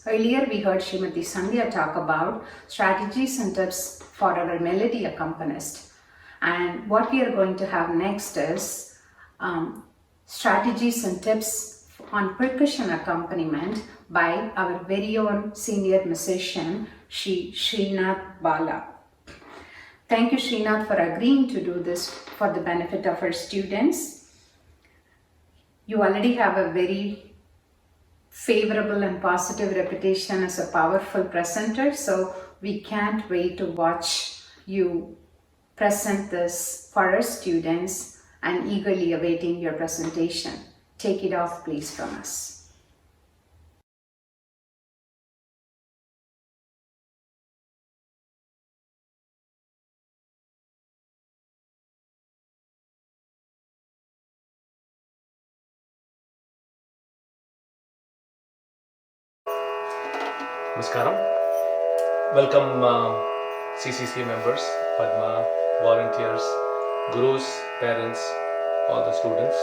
Earlier we heard Srimati Sandhya talk about strategies and tips for our melody accompanist. And what we are going to have next is strategies and tips on percussion accompaniment by our very own senior musician, Srinath Bala. Thank you, Srinath, for agreeing to do this for the benefit of our students. You already have a very favorable and positive reputation as a powerful presenter, so we can't wait to watch you present this for our students and eagerly awaiting your presentation. Take it off, please, from us. Namaskaram. Welcome CCC members, Padma, volunteers, gurus, parents, all the students.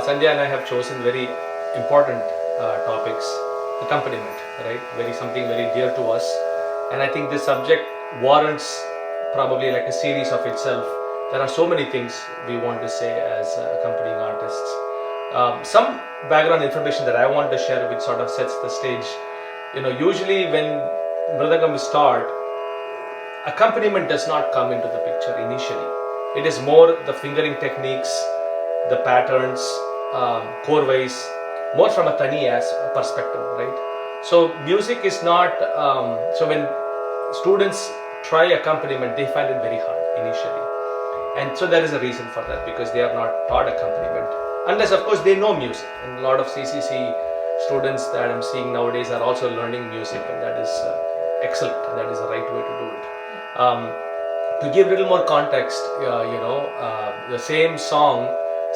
Sandhya and I have chosen very important topics, accompaniment, right? Something very dear to us. And I think this subject warrants probably like a series of itself. There are so many things we want to say as accompanying artists. Some background information that I want to share which sort of sets the stage. Usually when Mridangam is taught, accompaniment does not come into the picture initially. It is more the fingering techniques, the patterns, core-wise, more from a Tani perspective, right? So music is not, so when students try accompaniment, they find it very hard initially. And so there is a reason for that, because they are not taught accompaniment. Unless of course they know music, and a lot of CCC students that I'm seeing nowadays are also learning music, and that is excellent, and that is the right way to do it. To give a little more context, the same song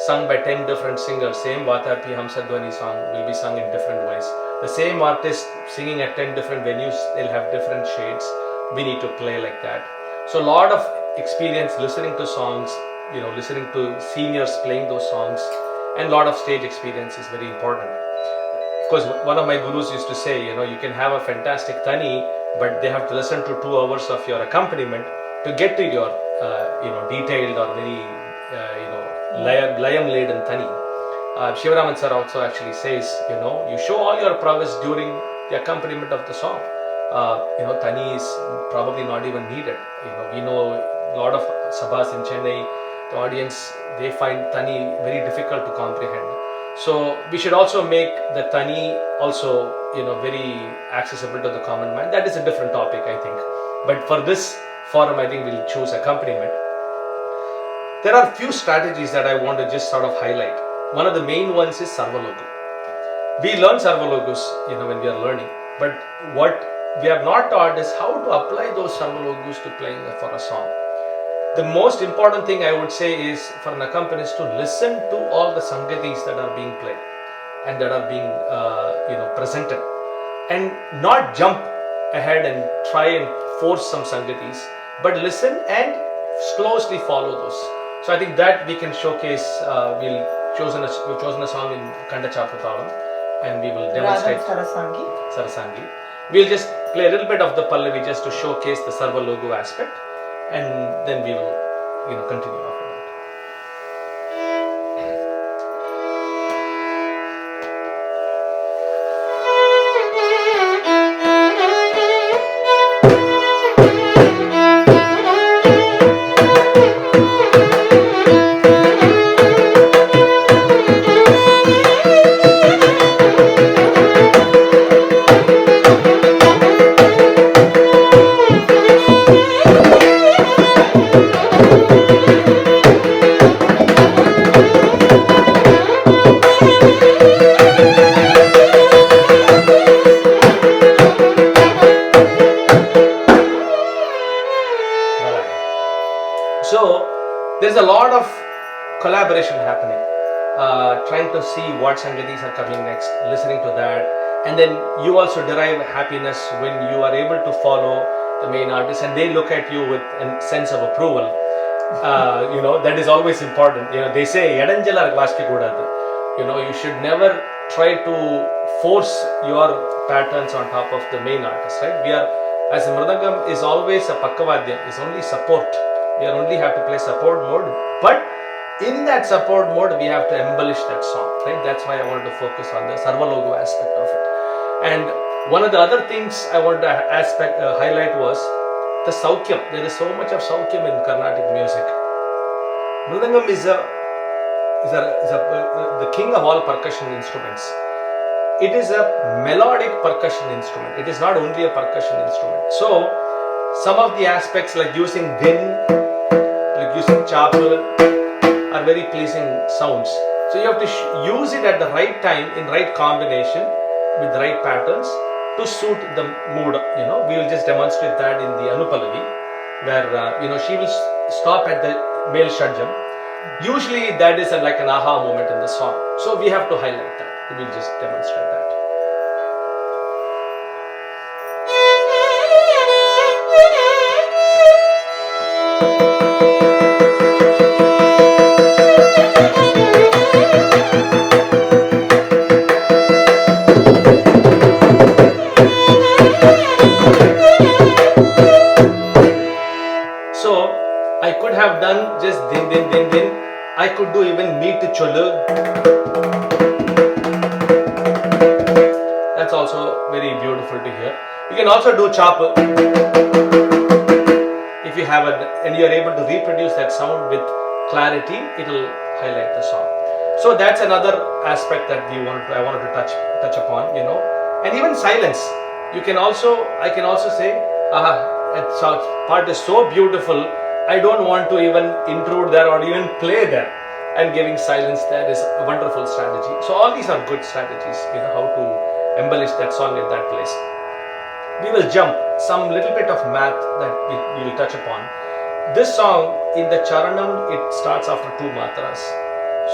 sung by 10 different singers, same Vatapi Hamsadwani song will be sung in different ways. The same artist singing at 10 different venues, they'll have different shades. We need to play like that. So a lot of experience listening to songs, listening to seniors playing those songs, and a lot of stage experience is very important. Of course, one of my gurus used to say, you can have a fantastic Tani, but they have to listen to 2 hours of your accompaniment to get to your, detailed or very, layam-laden Tani. Shivaraman sir also actually says, you show all your prowess during the accompaniment of the song. Tani is probably not even needed. We know a lot of sabhas in Chennai, the audience, they find Tani very difficult to comprehend. So we should also make the Tani also, very accessible to the common man. That is a different topic, I think. But for this forum, I think we'll choose accompaniment. There are few strategies that I want to just sort of highlight. One of the main ones is Sarvalogu. We learn Sarvalogus, when we are learning. But what we have not taught is how to apply those Sarvalogus to playing for a song. The most important thing I would say is for an accompanist to listen to all the sangatis that are being played and that are being presented, and not jump ahead and try and force some sangatis, but listen and closely follow those. So I think that we can showcase. We've chosen a song in Kanda Chapatalam, and we will demonstrate Sarasangi. We'll just play a little bit of the Pallavi just to showcase the Sarvalogu aspect, and then we will, continue after that. There's a lot of collaboration happening, trying to see what sangatis are coming next, listening to that, and then you also derive happiness when you are able to follow the main artist and they look at you with a sense of approval. That is always important. They say you should never try to force your patterns on top of the main artist, right? We are, as a Mridangam is always a Pakkavadyam, is only support. We are only have to play support mode, but in that support mode, we have to embellish that song, right? That's why I wanted to focus on the Sarvalogo aspect of it. And one of the other things I wanted to highlight was the Saukyam. There is so much of Saukyam in Carnatic music. Mridangam is the king of all percussion instruments. It is a melodic percussion instrument. It is not only a percussion instrument. So, some of the aspects like using din, like using chapel, are very pleasing sounds. So you have to use it at the right time, in right combination, with the right patterns to suit the mood. We will just demonstrate that in the Anupallavi, where she will stop at the male shadjam. Usually that is like an aha moment in the song. So we have to highlight that. We will just demonstrate that. So I could have done just din din din din. I could do even meet cholu. That's also very beautiful to hear. You can also do chapel. If you have and you are able to reproduce that sound with clarity, it will highlight the song. So that's another aspect that I wanted to touch upon, and even silence. I can also say, that part is so beautiful, I don't want to even intrude there or even play there, and giving silence there is a wonderful strategy. So all these are good strategies, how to embellish that song in that place. We will jump some little bit of math that we will touch upon. This song in the Charanam, it starts after 2 matras.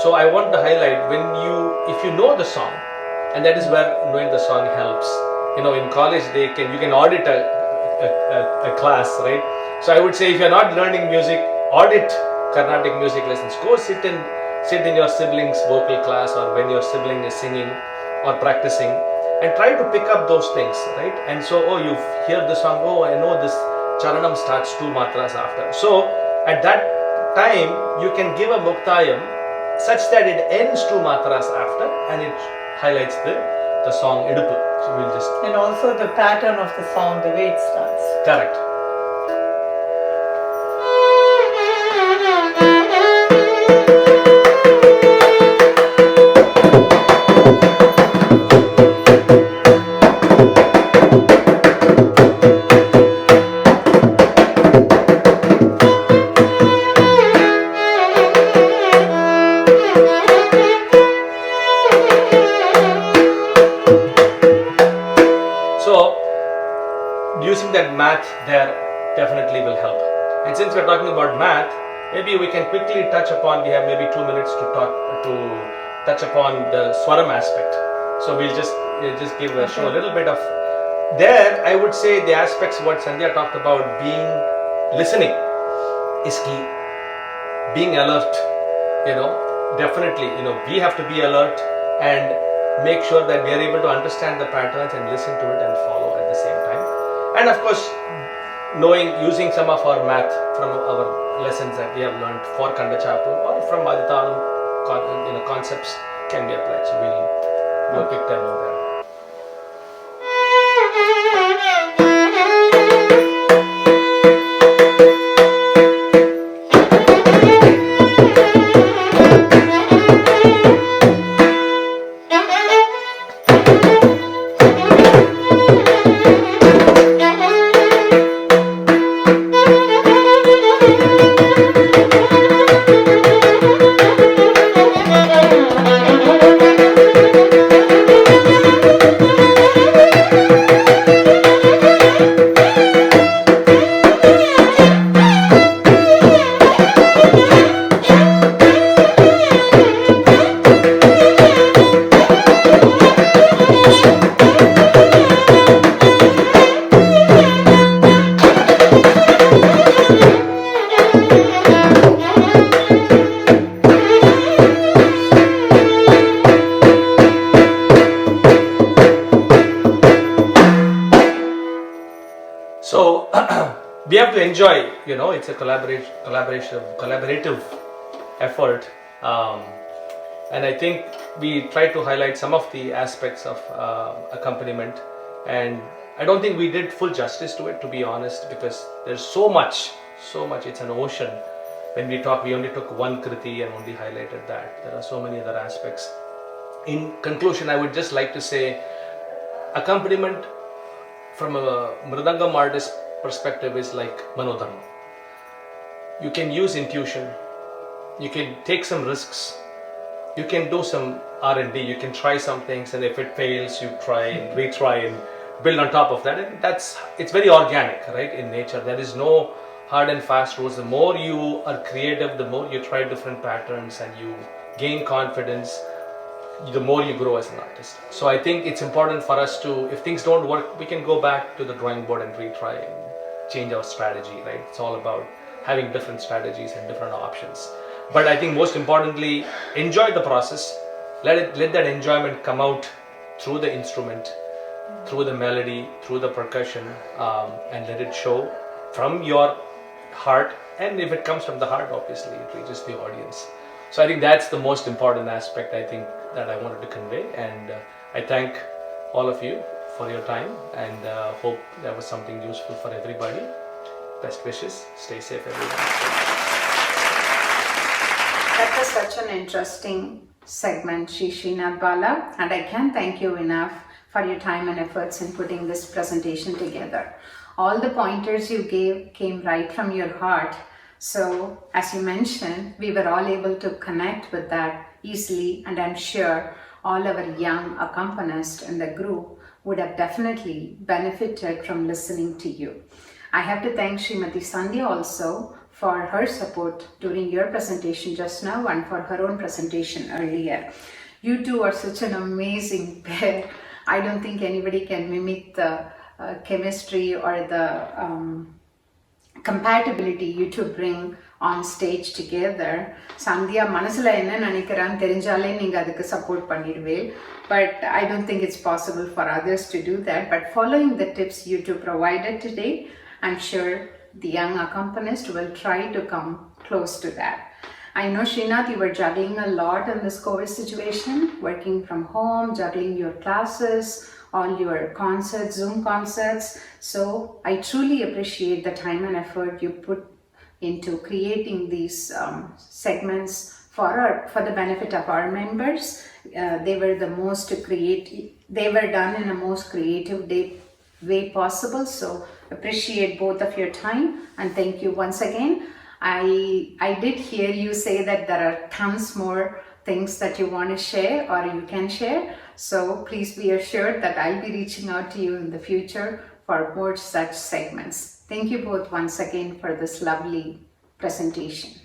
So I want to highlight, if you know the song, and that is where knowing the song helps. In college you can audit a class, right? So I would say, if you are not learning music, audit Carnatic music lessons. Go sit in your sibling's vocal class, or when your sibling is singing or practicing, and try to pick up those things, right? And so, you hear the song, I know this Charanam starts 2 matras after. So at that time, you can give a Muktayam such that it ends 2 matras after, and it highlights the song Idupu. So we'll just... And also the pattern of the song, the way it starts. Correct. Using that math there definitely will help. And since we're talking about math, maybe we can quickly touch upon, we have maybe 2 minutes to touch upon the Swaram aspect. So we'll just show a little bit of there. I would say the aspects what Sandhya talked about, listening is key. Being alert, definitely, we have to be alert and make sure that we are able to understand the patterns and listen to it and follow at the same time. And of course, using some of our math from our lessons that we have learned for Kanda Chapel or from Aditalam concepts can be applied. So we'll pick them over there. So we have to enjoy, it's a collaborative effort. And I think we try to highlight some of the aspects of accompaniment, and I don't think we did full justice to it, to be honest, because there's so much, it's an ocean. When we talk, we only took one kriti and only highlighted that. There are so many other aspects. In conclusion, I would just like to say, accompaniment from a mridangam artist perspective is like manodharma. You can use intuition, you can take some risks, you can do some R&D, you can try some things, and if it fails, you try and retry and build on top of that. And it's very organic, right? In nature, there is no hard and fast rules. The more you are creative, the more you try different patterns and you gain confidence, the more you grow as an artist. So I think it's important for us to, if things don't work, we can go back to the drawing board and retry and change our strategy, right? It's all about having different strategies and different options. But I think most importantly, enjoy the process. Let that enjoyment come out through the instrument, through the melody, through the percussion, and let it show from your heart. And if it comes from the heart, obviously it reaches the audience. So I think that's the most important aspect, I think, that I wanted to convey. And I thank all of you for your time, and hope that was something useful for everybody. Best wishes. Stay safe, everyone. That was such an interesting segment, Srinath, Bala, and I can't thank you enough for your time and efforts in putting this presentation together. All the pointers you gave came right from your heart. So, as you mentioned, we were all able to connect with that easily, and I'm sure all our young accompanists in the group would have definitely benefited from listening to you. I have to thank Srimati Sandhya also for her support during your presentation just now and for her own presentation earlier. You two are such an amazing pair. I don't think anybody can mimic the chemistry or the compatibility you two bring on stage together. Sandhya manasula enna nenikiran therinjale neenga adukku support panniduvvel, but I don't think it's possible for others to do that. But following the tips you two provided today, I'm sure the young accompanist will try to come close to that. I know, Srinath, you were juggling a lot in this COVID situation, working from home, juggling your classes, all your concerts, Zoom concerts. So I truly appreciate the time and effort you put into creating these segments for the benefit of our members. They were done in the most creative way possible. So appreciate both of your time, and thank you once again. I did hear you say that there are tons more things that you want to share or you can share. So please be assured that I'll be reaching out to you in the future for more such segments. Thank you both once again for this lovely presentation.